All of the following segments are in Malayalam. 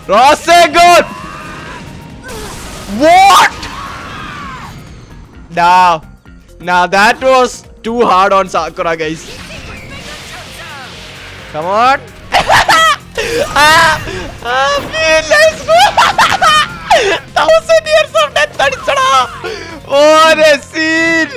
Rasengan! What? Now that was too hard on Sakura, guys. Come on. Let's go. 1000 years of death. What a scene.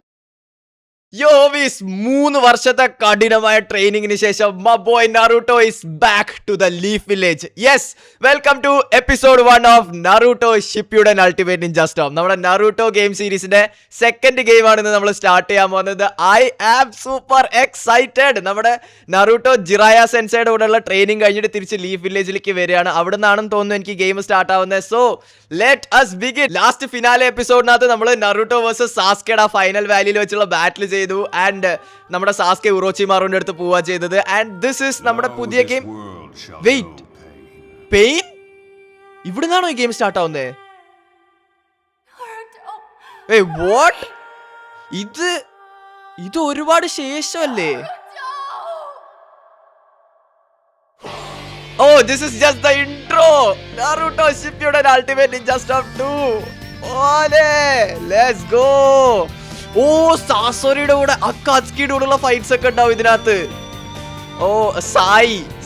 Yo, Homies, 3 വർഷത്തെ കഠിനമായ ട്രെയിനിങ്ങിന് ശേഷം my boy Naruto is back to the Leaf Village. Yes, welcome to episode 1 of Naruto Shippuden Ultimate Ninja Storm. നമ്മുടെ Naruto ഗെയിം സീരീസിന്റെ സെക്കൻഡ് ഗെയിം ആണ് ഇന്ന് നമ്മൾ സ്റ്റാർട്ട് ചെയ്യാൻ പോകുന്നത്. I am super excited. നമ്മുടെ Naruto Jiraiya സെൻസയുടെ കൂടെയുള്ള ട്രെയിനിങ് കഴിഞ്ഞിട്ട് തിരിച്ച് ലീഫ് വില്ലേജിലേക്ക് വരികയാണ്. അവിടെ നിന്നാണെന്ന് തോന്നുന്നു എനിക്ക് ഗെയിം സ്റ്റാർട്ട് ആവുന്നത്. So let us begin. Last finale എപ്പിസോഡിനകത്ത് നമ്മൾ Naruto വേഴ്സസ് സാസ്കയുടെ ഫൈനൽ വാലിയിൽ വെച്ചുള്ള ബാറ്റിൽ ചെയ്തു. ആൻഡ് നമ്മുടെ സാസ്കെ ഉറോച്ചിമാറുവിന്റെ അടുത്ത് പോവാ ചെയ്തത്. ആൻഡ് ദിസ് ഈസ് നമ്മുടെ പുതിയ ഗെയിം. Wait, pain? ഇവിടെ നിന്നാണോ ഈ ഗെയിം സ്റ്റാർട്ട് ആവുന്നേ? വാട്ട്? ഇത് ഒരുപാട് ശേഷമല്ലേ? Oh, this is just the intro. Naruto Shippuden Ultimate Ninja Storm 2. Ole, let's go. സാസോറിയുടെ കൂടെ അക്കാത്സ്കിയുടെ കൂടെയുള്ള ഫൈറ്റ്സ് ഒക്കെ ഉണ്ടാവും ഇതിനകത്ത്.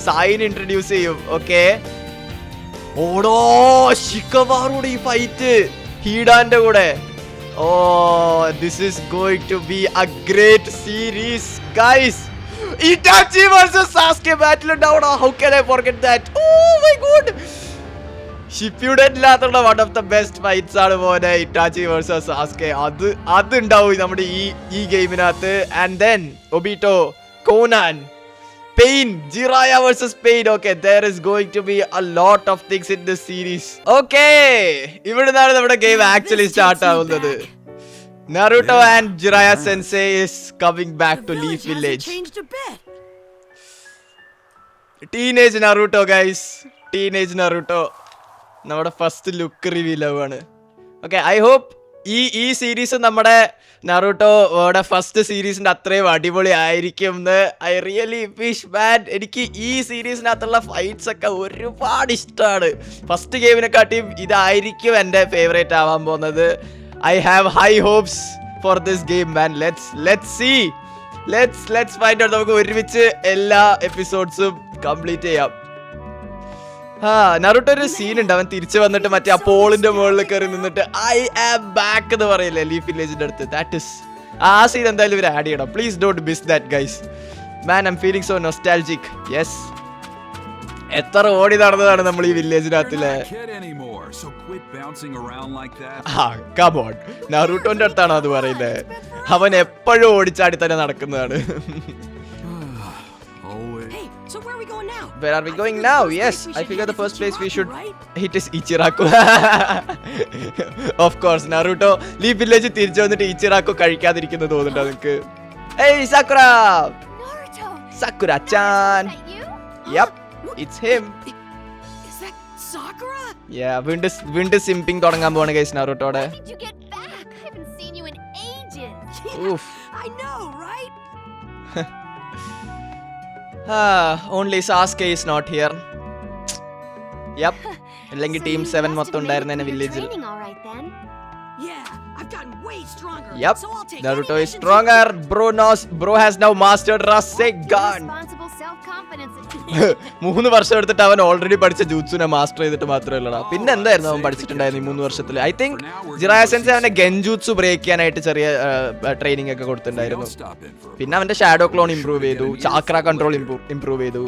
സായിനെ ഇൻട്രൊഡ്യൂസ് ചെയ്യും. ഓക്കെ, ഓടോ ഷിക്കമാറുടെ ഈ ഫൈറ്റ് ഹീഡാന്റെ കൂടെ. This is going to be a great series guys. Itachi versus Sasuke battle ഉണ്ടാവണം. How can I forget that? Oh my god. ഷിപ്പ്യൂഡനിലാത്തുള്ള one of the best fights ആണ് പോലെ ഇറ്റാച്ചി വേഴ്സസ് സാസ്കെ. അത് ഉണ്ടാവും നമ്മുടെ ഈ ഗെയിമിനകത്ത്. And then Obito, Konan, Pain, Jiraiya versus Pain. Okay, there is going to be a lot of things in this series. Okay, ഇവിടുന്നാണ് നമ്മുടെ ഗെയിം ആക്ച്വലി സ്റ്റാർട്ട് ആവുന്നത്. Naruto and Jiraiya Sensei is coming back to Leaf Village. Teenage Naruto guys, teenage Naruto. നമ്മുടെ ഫസ്റ്റ് ലുക്ക് റിവീൽ ആവുകയാണ്. ഓക്കെ, ഐ ഹോപ്പ് ഈ സീരീസ് നമ്മുടെ നറൂട്ടോയുടെ ഫസ്റ്റ് സീരീസിന്റെ അത്രയും അടിപൊളി ആയിരിക്കും എന്ന് ഐ റിയലി വിഷ്. മാൻ, എനിക്ക് ഈ സീരീസിനകത്തുള്ള ഫൈറ്റ്സ് ഒക്കെ ഒരുപാട് ഇഷ്ടമാണ്. ഫസ്റ്റ് ഗെയിമിനെക്കാട്ടിയും ഇതായിരിക്കും എൻ്റെ ഫേവറേറ്റ് ആവാൻ പോകുന്നത്. I have high hopes for this game, man. Let's see. Let's find out. നമുക്ക് ഒരുമിച്ച് എല്ലാ എപ്പിസോഡ്സും കംപ്ലീറ്റ് ചെയ്യാം. നറൂട്ടോ ഒരു സീൻ ഉണ്ട്, അവൻ തിരിച്ചു വന്നിട്ട് മറ്റേ ആ പോളിന്റെ മുകളിൽ കയറി നിന്നിട്ട് ഐ ആം ബാക്ക് എന്ന് പറയില്ലേ ലീഫ് വില്ലേജിന്റെ അടുത്ത്. ദാറ്റ് ഇസ് ആ സീൻ എന്തായാലും ഇവർ ആഡ് ചെയ്യണം. Please don't miss that guys. Man, I M feeling so nostalgic. Yes, എത്ര ഓടി നടന്നതാണ് നമ്മൾ ഈ വില്ലേജിനകത്തിലെ. നറൂട്ടോന്റെ അടുത്താണോ അത് പറയുന്നത്? അവൻ എപ്പോഴും ഓടിച്ചാടി തന്നെ നടക്കുന്നതാണ്. Where are we going now? Yes, I figure the first place we should hit is Ichiraku. Of course, Naruto Leaf Village തിരിച്ചു വന്നിട്ട് ഇച്ചിറാക്കു കഴിക്കാതിരിക്കുന്നത് തോന്നുന്നുണ്ടോ നിങ്ങൾക്ക്? Hey Sakura! Naruto! Sakura-chan! Yep, it's him. Is that Sakura? Yeah, wind simping തുടങ്ങാൻ പോവാണ് guys Naruto-ടെ. How did you get back? I haven't seen you in ages. Oof. I know, right? Only Sasuke is not here. Yep. അല്ലെങ്കിൽ ടീം 7 മൊത്തം ഉണ്ടായിരുന്ന വില്ലേജിൽ. Yep. Naruto is stronger. Bro has now mastered Rasengan. 3 വർഷം എടുത്തിട്ട് അവൻ ഓൾറെഡി പഠിച്ച ജൂത്സുനെ മാസ്റ്റർ ചെയ്തിട്ട് മാത്രമല്ലടാ. പിന്നെ എന്തായിരുന്നു അവൻ പഠിച്ചിട്ടുണ്ടായിരുന്നു ഈ 3 വർഷത്തിൽ? ഐ തിങ്ക് ജിറായ സെൻസെ അവന്റെ ഗെൻജൂത്സു ബ്രേക്ക് ചെയ്യാനായിട്ട് ചെറിയ ട്രെയിനിങ് ഒക്കെ കൊടുത്തിട്ടുണ്ടായിരുന്നു. പിന്നെ അവന്റെ ഷാഡോ ക്ലോൺ ഇംപ്രൂവ് ചെയ്തു, ചാക്ര കൺട്രോൾ ഇംപ്രൂവ് ചെയ്തു.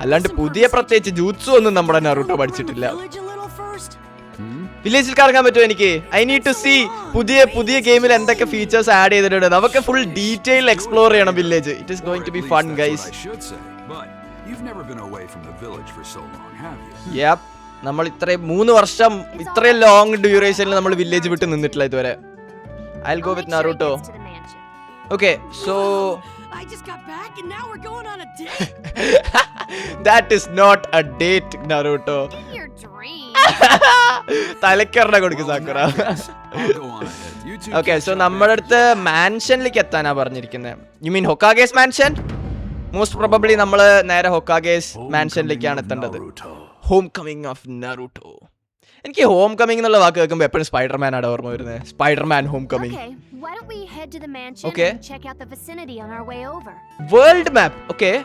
അല്ലാണ്ട് പുതിയ പ്രത്യേകിച്ച് ജൂത്സു ഒന്നും നമ്മുടെ നറൂട്ടോ പഠിച്ചിട്ടില്ല. വില്ലേജിൽ കറങ്ങാൻ പറ്റുമോ എനിക്ക്? ഐ നീഡ് ടു സീ പുതിയ ഗെയിമിൽ എന്തൊക്കെ ഫീച്ചേഴ്സ് ആഡ് ചെയ്തിട്ടുണ്ട്. നമുക്ക് ഫുൾ ഡീറ്റെയിൽ എക്സ്പ്ലോർ ചെയ്യണം village. It is going to be fun guys. Yep. നമ്മൾ ഇത്രയും 3 വർഷം ഇത്രയും ലോങ് ഡ്യൂറേഷനിൽ നമ്മൾ വില്ലേജ് വിട്ട് നിന്നിട്ടില്ല ഇതുവരെ. I'll go with Naruto. Okay, so I just got back and now we're going on a date. That is not a date, Naruto. Your dream. തലക്കറ കൊടുക്ക് സാക്കുറ. Okay, so നമ്മുടെ അടുത്ത് മാൻഷനിലേക്ക് എത്താനാ പറഞ്ഞിരിക്കുന്നത്. You mean Hokage's mansion? Most probably നമ്മൾ നേരെ ഹൊക്കാഗേസ് മാൻഷനിലേക്കാണ് എത്തേണ്ടത്. Home coming of Naruto. എനിക്ക് ഹോം കമ്മിങ് എന്നുള്ള വാക്ക് കേൾക്കുമ്പോൾ എപ്പോഴും സ്പൈഡർമാൻ ആണ് ഓർമ്മ വരുന്നത്. Spiderman home coming. Okay, why don't we head to the mansion Okay. and check out the vicinity on our way over? World map. Okay.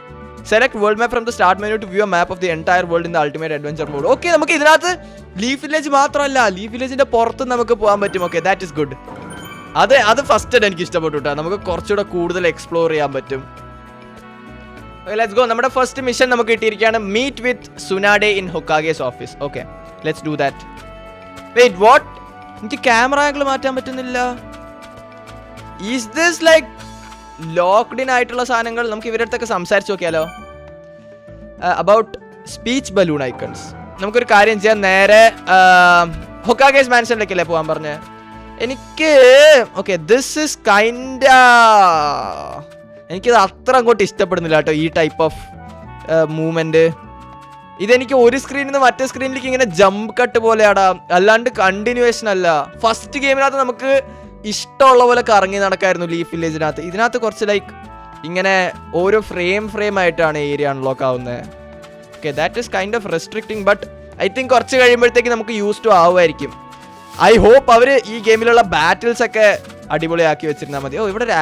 Select world map from the start menu to view a map of the entire world in the ultimate adventure mode. Okay, നമുക്ക് ഇതിനകത്ത് ലീഫ് വില്ലേജ് മാത്രമല്ല, ലീഫ് വില്ലേജിന്റെ പുറത്ത് നമുക്ക് പോകാൻ പറ്റും. Okay, that is good. അത് ഫസ്റ്റ് എനിക്ക് ഇഷ്ടപ്പെട്ടു കേട്ടോ. നമുക്ക് കുറച്ചുകൂടെ കൂടുതൽ എക്സ്പ്ലോർ ചെയ്യാൻ പറ്റും. Let's go. നമ്മുടെ ഫസ്റ്റ് മിഷൻ നമുക്ക് കിട്ടിയിരിക്കുകയാണ്. Meet with Tsunade in Hokage's office. Okay, let's do that. Wait, what? എനിക്ക് ക്യാമറ ആംഗിൾ മാറ്റാൻ പറ്റുന്നില്ല. Is this like locked in ആയിട്ടുള്ള സാധനങ്ങൾ? നമുക്ക് ഇവരുടെ അടുത്തൊക്കെ സംസാരിച്ച് നോക്കിയാലോ. About speech balloon icons. നമുക്കൊരു കാര്യം ചെയ്യാം, നേരെ ഹൊക്കാഗേസ് മാൻഷനിലേക്കല്ലേ പോകാൻ പറഞ്ഞ്. എനിക്ക് ഓക്കെ, ദിസ് ഇസ് കൈൻഡ, എനിക്കിത് അത്ര അങ്ങോട്ട് ഇഷ്ടപ്പെടുന്നില്ല കേട്ടോ ഈ ടൈപ്പ് ഓഫ് മൂവ്മെന്റ്. ഇതെനിക്ക് ഒരു സ്ക്രീനിൽ നിന്ന് മറ്റേ സ്ക്രീനിലേക്ക് ഇങ്ങനെ ജമ്പ് കട്ട് പോലെയാടാ, അല്ലാണ്ട് കണ്ടിന്യൂവേഷൻ അല്ല. ഫസ്റ്റ് ഗെയിമിനകത്ത് നമുക്ക് ഇഷ്ടമുള്ള പോലെ കറങ്ങി നടക്കായിരുന്നു ലീഫ് വില്ലേജിനകത്ത്. ഇതിനകത്ത് കുറച്ച് ലൈക്ക് ഇങ്ങനെ ഓരോ ഫ്രെയിം ആയിട്ടാണ് ഏരിയ അൺലോക്ക് ആവുന്നത്. Okay, that is kind of restricting, but I think കുറച്ച് കഴിയുമ്പോഴത്തേക്ക് നമുക്ക് യൂസ് ടു ആവുമായിരിക്കും. ഐ ഹോപ്പ് അവർ ഈ ഗെയിമിലുള്ള ബാറ്റിൽസ് ഒക്കെ അടിപൊളിയാക്കി വെച്ചിരുന്നാൽ മതി. ഓ, ഇവിടെ ഒരു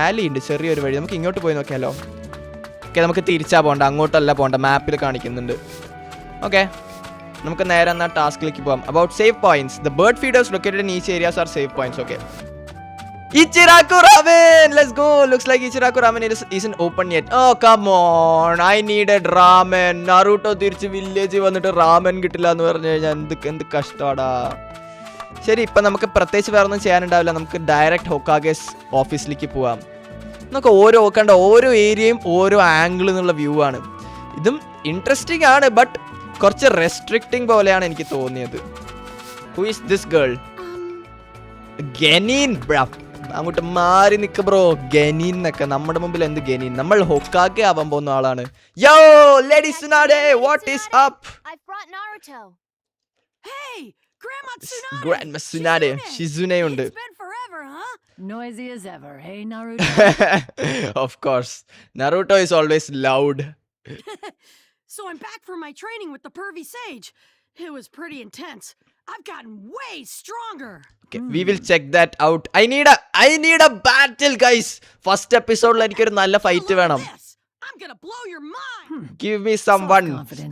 ആലി ഉണ്ട്, ചെറിയൊരു വഴി. നമുക്ക് ഇങ്ങോട്ട് പോയി നോക്കിയാലോ. ഓക്കെ, നമുക്ക് തിരിച്ചാ പോകണ്ട, അങ്ങോട്ടല്ല പോകണ്ട, മാപ്പിൽ കാണിക്കുന്നുണ്ട്. ഓക്കെ, നമുക്ക് നേരെ എന്നാൽ ടാസ്കിലേക്ക് പോകാം. About save points. The bird feeders located in each areas are save points. Okay, Ichiraku ramen, let's go. Looks like Ichiraku ramen isn't open yet. Oh, come on, I needed ramen. Naruto തിരിച്ച് വില്ലേജ് വന്നിട്ട് റാമൻ കിട്ടില്ല എന്ന് പറഞ്ഞു കഴിഞ്ഞാൽ എന്ത് കഷ്ടമാടാ. ശരി, ഇപ്പം നമുക്ക് പ്രത്യേകിച്ച് വേറെ ഒന്നും ചെയ്യാനുണ്ടാവില്ല. നമുക്ക് ഡയറക്റ്റ് ഹൊക്കാഗേസ് ഓഫീസിലേക്ക് പോവാം. നമുക്ക് ഓരോ ഏരിയയും ഓരോ ആംഗിൾ എന്നുള്ള വ്യൂ ആണ്. ഇതും ഇൻട്രസ്റ്റിംഗ് ആണ്, ബട്ട് കുറച്ച് റെസ്ട്രിക്റ്റിംഗ് പോലെയാണ് എനിക്ക് തോന്നിയത്. Who is this girl? Genin bro, അങ്ങോട്ട് മാറി നിക്ക് ബ്രോ. ഗെനീൻ എന്നൊക്കെ നമ്മുടെ മുമ്പിൽ എന്ത് ഗെനീൻ? നമ്മൾ ഹൊക്കാഗെ ആവാൻ പോകുന്ന ആളാണ്. Yo lady Tsunade, what is up? I brought Naruto. Hey, Grandma Tsunade, Shizune ഉണ്ട്. It's been forever, huh? Noisy as ever, hey Naruto? Of course, Naruto is always loud. So I'm back from my training with the pervy sage. It was pretty intense. I've gotten way stronger. Okay, we will check that out. I need a battle, guys. First episode la എനിക്കൊരു നല്ല ഫൈറ്റ് വേണം. I'm gonna blow your mind. Give me someone.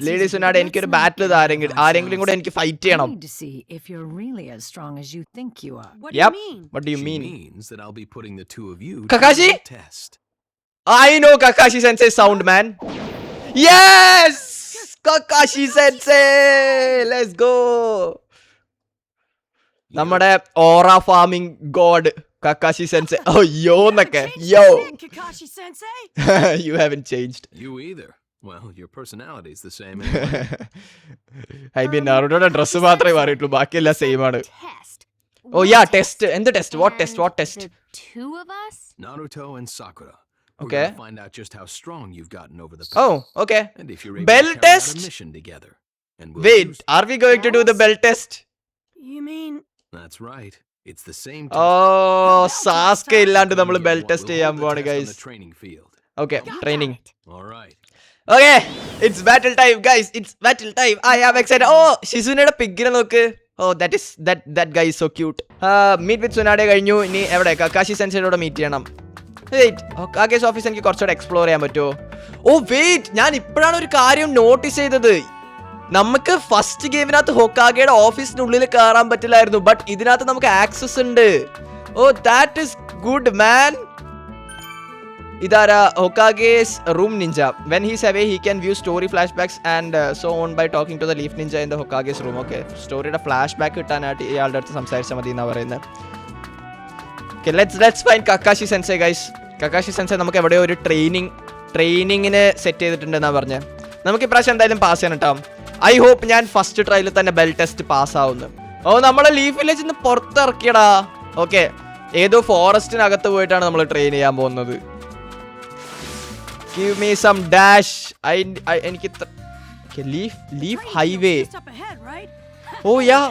Lady Tsunade, എനിക്കൊരു ബാറ്റിൽ ആരെങ്കിലും കൂടെ എനിക്ക് ഫൈറ്റ് ചെയ്യണം. I need to see if you're really as strong as you think you are. What do Yep. you mean? What do you She mean? means that I'll be putting the two of you Kakashi? to the test. I know Kakashi Sensei sound, man. Yes! Kakashi Sensei! Let's go! നമ്മുടെ aura farming god Kakashi Sensei. Oh, yo എന്നൊക്കെ. Yo. Kakashi Sensei? You haven't changed. You either. Well, your personality's the same anyway. I mean, Narutoയുടെ ഡ്രസ് മാത്രമേ മാറിയിട്ടുള്ളൂ, ബാക്കിയെല്ലാം സെയിം ആണ്. Test. Oh yeah, test. എന്ത് test? What test? What test? The two of us? Naruto and Sakura. We're Okay. gonna find out just how strong you've gotten over the Oh, okay. and if you're able Bell to carry out test? a mission together. And we'll Wait, use- are we going to do the bell test? You mean That's right. It's the same Oh, Sasuke ഇല്ലാണ്ട് നമ്മൾ We'll bell hold test the ചെയ്യാൻ test പോവാണ് on guys. the training field. Okay, training. All right. Okay, it's battle time, guys. It's battle time. I am excited. Oh, ഷിസുനയുടെ പിഗ്ഗിനെ നോക്ക്. Oh, that guy is so cute. Meet with Tsunade കഴിഞ്ഞു. ഇനി എവിടെ? Kakashi Senseiയോട് മീറ്റ് ചെയ്യണം. വെയിറ്റ്, ഹൊക്കാഗേസ് ഓഫീസ് എനിക്ക് കുറച്ചുകൂടെ എക്സ്പ്ലോർ ചെയ്യാൻ പറ്റുമോ? ഓ വെയിറ്റ്, ഞാൻ ഇപ്പോഴാണ് ഒരു കാര്യം നോട്ടീസ് ചെയ്തത്. നമുക്ക് ഫസ്റ്റ് ഗെയിമിനകത്ത് ഹൊക്കാഗയുടെ ഓഫീസിന്റെ ഉള്ളിൽ കയറാൻ പറ്റില്ലായിരുന്നു, ബട്ട് ഇതിനകത്ത് നമുക്ക് ആക്സസ് ഉണ്ട്. Oh that is good man. ഇതാരാ? Hokage's room ninja. When he's away he can view story flashbacks and so on by talking to the leaf ninja in the Hokage's room. Okay, സ്റ്റോറിയുടെ ഫ്ലാഷ് ബാക്ക് കിട്ടാനായിട്ട് ഇയാളുടെ അടുത്ത് സംസാരിച്ചാൽ മതി എന്നാണ് പറയുന്നത്. Okay, let's find Kakashi Sensei, guys. Kakashi Sensei നമുക്ക് എവിടെയോ ഒരു ട്രെയിനിങ്ങിന് സെറ്റ് ചെയ്തിട്ടുണ്ടെന്നാണ് പറഞ്ഞത്. നമുക്ക് ഇപ്രാവശ്യം എന്തായാലും പാസ് ചെയ്യണം കേട്ടോ. ഐ ഹോപ്പ് ഞാൻ ഫസ്റ്റ് ട്രയലിൽ തന്നെ ബെൽ ടെസ്റ്റ് പാസ് ആവുന്നു. ഓ, നമ്മളെ ലീഫ് വില്ലേജിൽ നിന്ന് പുറത്തിറക്കിയടാ. ഓക്കെ, ഏതോ ഫോറസ്റ്റിനകത്ത് പോയിട്ടാണ് നമ്മൾ ട്രെയിൻ ചെയ്യാൻ പോകുന്നത്. Give me some dash. എനിക്ക് leaf highway. just up ahead, right? ഓ യാ,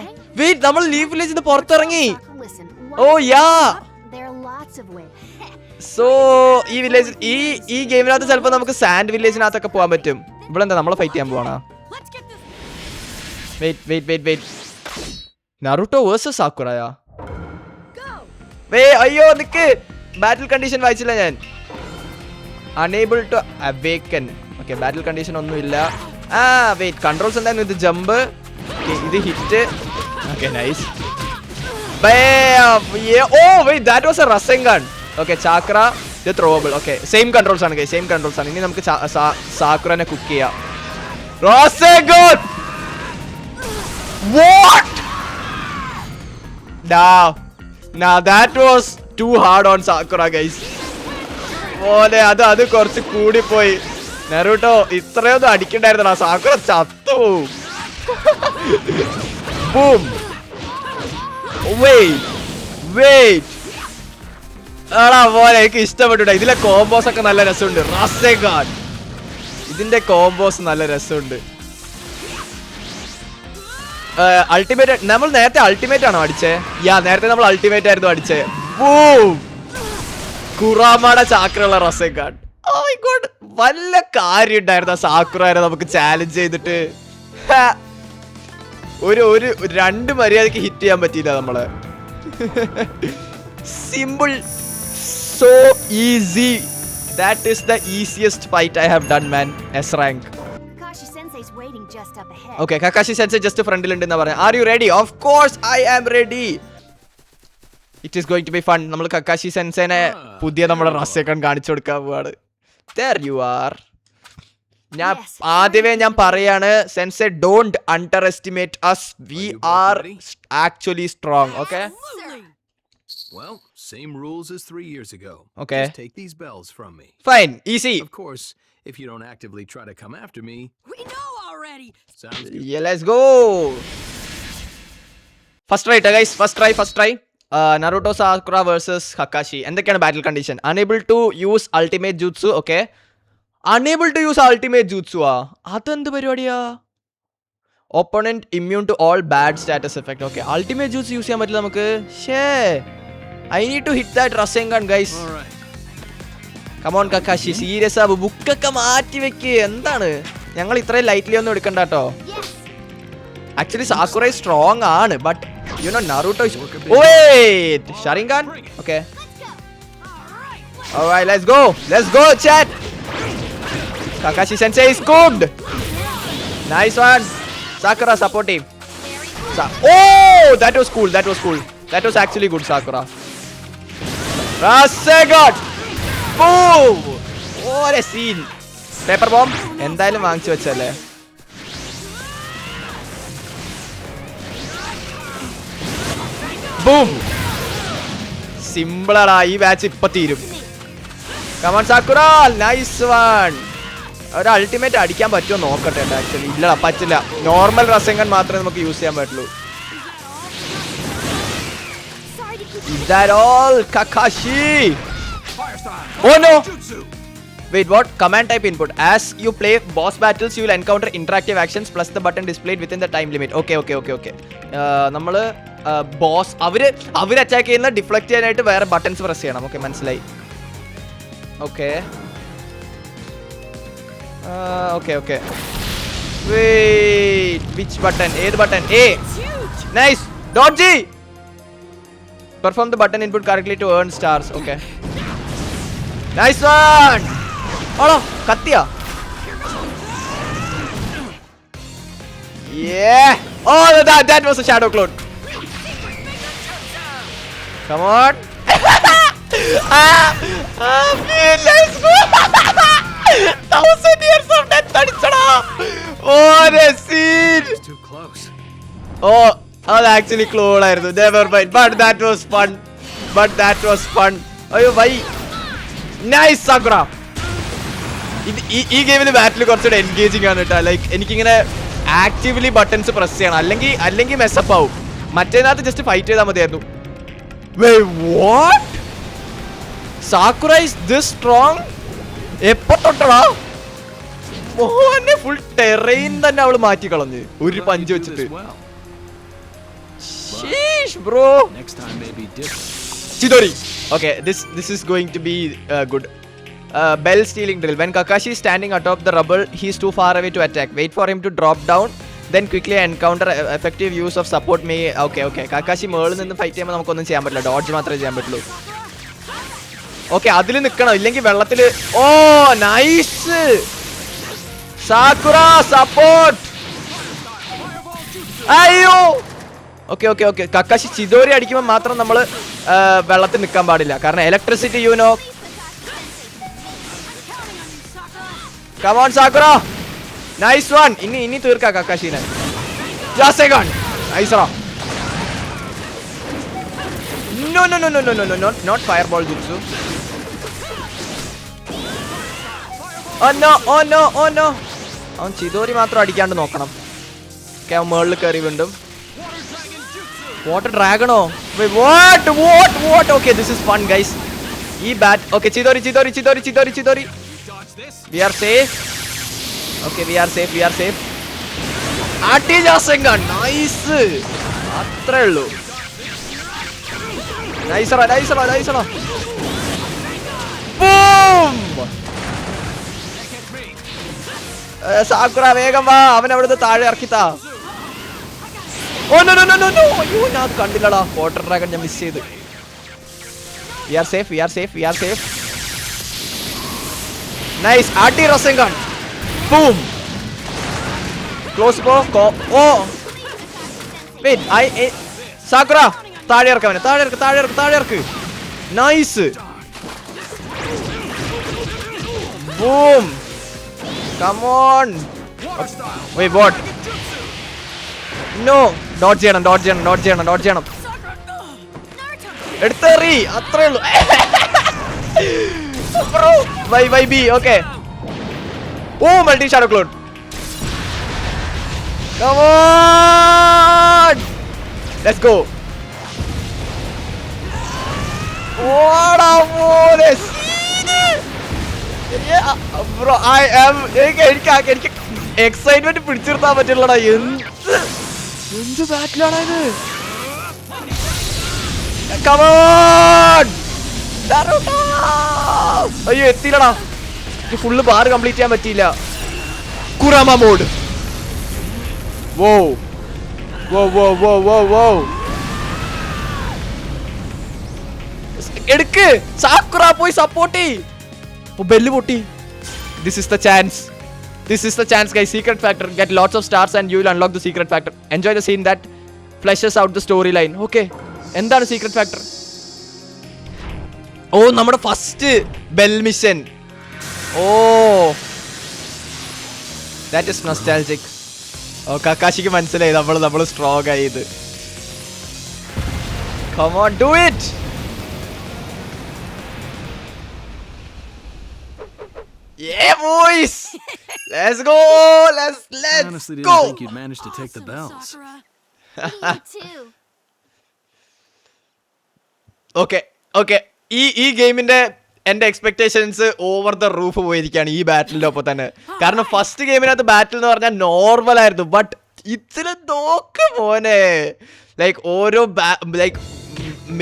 വെയിറ്റ്, നമ്മൾ ലീഫ് വില്ലേജിൽ നിന്ന് പുറത്തിറങ്ങി. Listen. Oh, yeah. There are lots of ways. So ഈ വില്ലേജ് ഈ ഗെയിമിനകത്ത് ചിലപ്പോൾ നമുക്ക് സാൻഡ് വില്ലേജിനകത്തൊക്കെ പോകാൻ പറ്റും. ഇവിടെ എന്താ നമ്മളെ ഫൈറ്റ് ചെയ്യാൻ പോവാണോ? Let's get this Wait. Naruto versus Sakuraya. Go! അയ്യോ നിക്ക്. ബാറ്റിൽ കണ്ടീഷൻ വായിച്ചില്ല ഞാൻ. Unable to awaken. Okay, battle condition ഒന്നുമില്ല. Wait, controls എന്തായിരുന്നു? ഇത് ജമ്പ്, ഇത് hit. Okay, nice. Bam! Yeah. Oh, wait, that was a Rasengan. Okay, Chakra, the throwable. Okay, same controls ആണ് guys, same controls ആണ്. ഇനി നമുക്ക് സാക്കുറനെ കുക്ക് ചെയ്യാം. Rasengan! What? Now that was too hard on Sakura guys. ഓനെ അത് കുറച്ച് കൂടിപ്പോയി. നെറൂട്ടോ ഇത്രയൊന്നും അടിക്കണ്ടായിരുന്നടാ. സാക്കുറ ചത്തു. ബൂം. Wait. ആടാ പോലെ എനിക്ക് ഇഷ്ടപ്പെട്ടുട്ടോ. ഇതിലെ കോമ്പോസ് ഒക്കെ നല്ല രസമുണ്ട്. Rasengan. ഇതിന്റെ കോമ്പോസ് നല്ല രസമുണ്ട്. അൾട്ടിമേറ്റ് നമ്മൾ നേരത്തെ അൾട്ടിമേറ്റ് ആണോ അടിച്ചേ? നേരത്തെ നമ്മൾ അൾട്ടിമേറ്റ് ആയിരുന്നു അടിച്ചേ. Boom. കുറാമയുടെ ചാക്രയുള്ള Rasengan. Oh my god, വല്ല കാര്യം ഉണ്ടായിരുന്ന സാക്കുറയെ നമുക്ക് ചാലഞ്ച് ചെയ്തിട്ട് ഒരു രണ്ട് മര്യാദക്ക് ഹിറ്റ് ചെയ്യാൻ പറ്റിയില്ല നമ്മള്. Simple, so easy. That is the easiest fight I have done, man. S rank. Kakashi Sensei's waiting just up ahead. Okay, Kakashi Sensei just ഫ്രണ്ടിൽ ഉണ്ടെന്നാ പറയാ. Are you ready? Of course I am ready. It is going to be fun. നമ്മൾ കക്കാശി സെൻസേനെ പുതിയ നമ്മുടെ Rasengan കാണിച്ചു കൊടുക്കാൻ പോവാണ്. There you are. ആദ്യമേ ഞാൻ പറയാണ്, sensei don't underestimate us. We are actually strong, okay? Well, same rules as 3 years ago. Okay. Just take these bells from me. Fine, easy. Of course, if you don't actively try to come after me. We know already! Sounds good. Yeah, let's go. First try guys, first try. Naruto Sakura versus Kakashi. എന്തൊക്കെയാണ് ബാറ്റിൽ condition? Unable to use ultimate jutsu, okay? Unable to use ultimate jutsu അതെന്ത് പരിപാടിയാ? Opponent immune to all bad status effect. Okay, ultimate jutsu use ചെയ്യാൻ പറ്റില്ല നമുക്ക്. I need to hit that Rasengan guys. All right. Come on Kakashi, serious ആവ്. ബുക്കൊക്കെ മാറ്റി വെക്ക്. എന്താണ്? ഞങ്ങൾ ഇത്രയും ലൈറ്റ്ലി ഒന്നും എടുക്കണ്ട കേട്ടോ. Actually Sakura is strong ആണ്, but you know Naruto is... Wait, Sharingan? Okay. Alright, let's go chat. Kakashi Sensei is cooked. Nice one. Sakura supportive. Oh, that was cool. That was actually good, Sakura. Rasengan. Boom. What a scene. Paper bomb. എന്തായാലും വാങ്ങിച്ചു വെച്ചല്ലേ. Boom. സിമ്പിളാടാ. ഈ മാച്ച് ഇപ്പൊ തീരും. Come on Sakura. Nice one. ഒരു അൾട്ടിമേറ്റ് അടിക്കാൻ പറ്റുമോ നോക്കട്ടെ. ആക്ച്വലി ഇല്ലടാ, പറ്റില്ല. നോർമൽ Rasengan മാത്രമേ നമുക്ക് യൂസ് ചെയ്യാൻ പറ്റുള്ളൂ. Is that all, Kakashi? Oh no. Wait, what? Command type input. As you play boss battles, you will encounter interactive actions plus the button displayed within the time limit. Okay. നമ്മള് ബോസ് അവര് അറ്റാക്ക് ചെയ്യുന്ന ഡിഫ്ലക്ട് ചെയ്യാനായിട്ട് വേറെ ബട്ടൺസ് പ്രസ് ചെയ്യണം. ഓക്കെ, മനസ്സിലായി. ഓക്കെ. Wait, which button? ഏത് button? A. Nice. Dodgy. Perform the button input correctly to earn stars. Okay. Nice one. Oh, കത്തിയാ. Yeah. Oh, that was a shadow clone. Come on. Let's go. 1000 years of death അടിച്ചടാ. Oh, the scene. Too close. Oh, അത് ആക്ച്വലി ക്ലോൺ ആയിരുന്നു. Never mind. But that was fun. അയ്യോ വൈ. Nice Sakura. ഈ ഗെയിമിൽ ബാറ്റിൽ കുറച്ചുകൂടെ എൻഗേജിങ് ആണ് കേട്ടോ. ലൈക്ക് എനിക്കിങ്ങനെ ആക്റ്റീവ്ലി ബട്ടൺസ് പ്രസ് ചെയ്യണം, അല്ലെങ്കിൽ മെസ്സപ്പ് ആവും. മറ്റേതിനകത്ത് ജസ്റ്റ് ഫൈറ്റ് ചെയ്താൽ മതിയായിരുന്നു. Wait, what? Sakura is this strong? എപ്പോ തൊട്ടടാ? മോനെ ഫുൾ ടെറൈൻ തന്നെ അവള് മാറ്റി കളഞ്ഞ് ഒരു പഞ്ച് വെച്ചിട്ട്. Sheesh, bro. Next time may be different. Chidori. Okay, this is going to be good. Bell stealing drill. When Kakashi is standing atop the rubble, he is too far away to attack. Wait for him to drop down then quickly encounter effective use of support me. Okay. Kakashi മേളിൽ നിന്ന് ഫൈറ്റ് ചെയ്യുമ്പോൾ നമുക്കൊന്നും ചെയ്യാൻ പറ്റില്ല, ഡോഡ്ജ് മാത്രമേ ചെയ്യാൻ പറ്റുള്ളൂ. ഓക്കെ, അതിൽ നിൽക്കണം, ഇല്ലെങ്കിൽ വെള്ളത്തിൽ. ഓ നൈസ് സാക്കുറ സപ്പോർട്ട്. അയ്യോ ഓക്കെ. കക്കാശി ചിദോരി അടിക്കുമ്പോൾ മാത്രം നമ്മൾ വെള്ളത്തിൽ നിൽക്കാൻ പാടില്ല, കാരണം electricity you know. Come on Sakura, nice one. ഇനി തീർക്കാ കക്കാശിനെ. Just second. Nice ra. No, not fireball jutsu. Oh no. അവൻ ചിദോരി മാത്രം അടിക്കാണ്ട് നോക്കണം. ഓക്കെ, അവൻ മേളിൽ കയറി വീണ്ടും. വാട്ടർ ഡ്രാഗണോ? What? Okay, this is fun guys. ഈ bat. Okay, Chidori. We are safe. Okay, we are safe. Ati Jasengan. Nice. അത്രേ ഉള്ളൂ. Nice. Boom. സാക്കുറ വേഗം വാ, അവൻ അവിടുന്ന് താഴെ ഇറക്കിത്താ. Oh no. അയ്യോ, ഞാൻ അത് കണ്ടില്ലടാ. വാട്ടർ ഡ്രാഗൺ ഞാൻ മിസ് ചെയ്ത്. We are safe. Nice. Ati Rasengan. Boom. Close ball. Oh. Wait. Sakura. താഴെ ഇറക്ക്. Nice. Boom. Come on. Wait, what? No. Dodge ചെയ്യണം. എടുത്തേറി. അത്രേ ഉള്ളൂ. Bro, why B? Okay. Oh, multi shadow clone. Come on. Let's go. What a bonus. Yeah, bro, I am എനിക്ക് എക്സൈറ്റ്മെന്റ് പിടിച്ചിരുത്താൻ പറ്റില്ലടാ. എന്ത് ബാറ്റിലാണ് ഇത്? Come on. അയ്യോ, എത്തിയില്ലടാ. ഫുള്ള് ബാർ കംപ്ലീറ്റ് ചെയ്യാൻ പറ്റിയില്ല. കുറാമ മോഡ്. വോ. എടുക്ക് സാക്കുറ, പോയി സപ്പോർട്ട് ചെയ്. ബെല്ല് പൊട്ടി. This is the chance guys. Secret factor. Get lots of stars and you will unlock the secret factor. Enjoy the scene that fleshes out the storyline. Okay, എന്താണ് secret factor? ഓ, നമ്മുടെ first bell mission. Oh, that is nostalgic. ഓ, കക്കാശിക്ക് മനസ്സിലായി നമ്മൾ സ്ട്രോങ് ആയത്. Come on, do it. Yeah boys. Let's go. Let's honestly go. didn't think you'd manage to take the bells. Me too. Okay. ഈ ഗെയിമിന്റെ എന്റെ എക്സ്പെക്ടേഷൻസ് ഓവർ ദ റൂഫ് പോയിരിക്കുകയാണ് ഈ ബാറ്റിലിന്റെ ഒപ്പം തന്നെ. കാരണം ഫസ്റ്റ് ഗെയിമിനകത്ത് ബാറ്റിൽ എന്ന് പറഞ്ഞാൽ നോർമൽ ആയിരുന്നു, ബട്ട് ഇതില് നോക്ക് മോനെ, ലൈക്ക് ഓരോ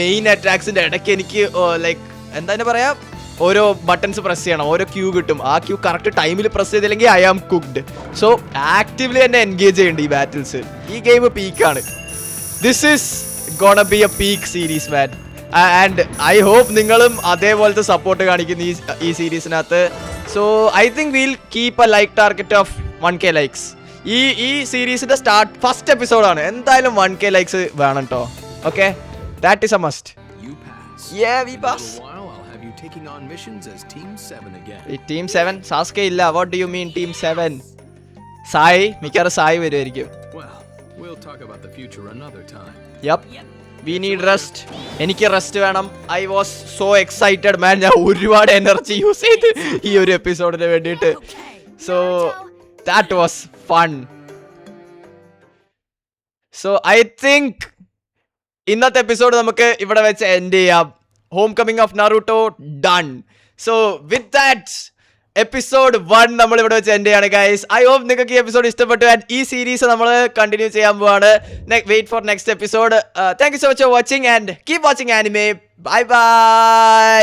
മെയിൻ അറ്റാക്സിന്റെ ഇടയ്ക്ക് എനിക്ക് ലൈക്ക് എന്താ പറയാ, ഓരോ ബട്ടൺസ് പ്രസ് ചെയ്യണം, ഓരോ ക്യൂ കിട്ടും. ആ ക്യൂ കറക്റ്റ് ടൈമിൽ പ്രസ് ചെയ്തില്ലെങ്കിൽ I am cooked. So actively എന്നെ എൻഗേജ് ചെയ്യുന്നുണ്ട് ഈ ബാറ്റിൽസ്. ഈ ഗെയിം പീക്കാണ്. This is gonna be a peak series man. And I hope നിങ്ങളും അതേപോലത്തെ സപ്പോർട്ട് കാണിക്കുന്നു ഈ സീരീസിനകത്ത്. So I think will keep a like target of 1K likes. ഈ സീരീസിന്റെ ഫസ്റ്റ് എപ്പിസോഡാണ്, എന്തായാലും 1K ലൈക്സ് വേണം കേട്ടോ. Okay, that is a must. Yeah, we pass. Taking on missions as Team 7 again. Team 7? Sasuke illa. What do you mean Team 7? Sai, mikara Sai varuvaയിരിക്കും. Well, we'll talk about the future another time. Yep. We need rest. എനിക്ക് റെസ്റ്റ് വേണം. I was so excited man. ഞാൻ ഒരുപാട് എനർജി യൂസ് ചെയ്തു ഈ ഒരു എപ്പിസോഡിന് വേണ്ടിയിട്ട്. So that was fun. So I think ഇന്നത്തെ എപ്പിസോഡ് നമുക്ക് ഇവിടെ വെച്ച് എൻഡ് ചെയ്യാം. Homecoming of Naruto done. So with that episode 1 നമ്മൾ ഇവിടെ വെച്ച് എൻഡ് ചെയ്യാണ് ഗൈസ്. ഐ ഹോപ്പ് നിങ്ങൾക്ക് ഈ എപ്പിസോഡ് ഇഷ്ടപ്പെട്ടു. ആൻഡ് ഈ സീരീസ് നമ്മൾ കണ്ടിന്യൂ ചെയ്യാൻ പോവാണ്. Wait for next episode. Thank you so much for watching and keep watching anime. Bye by.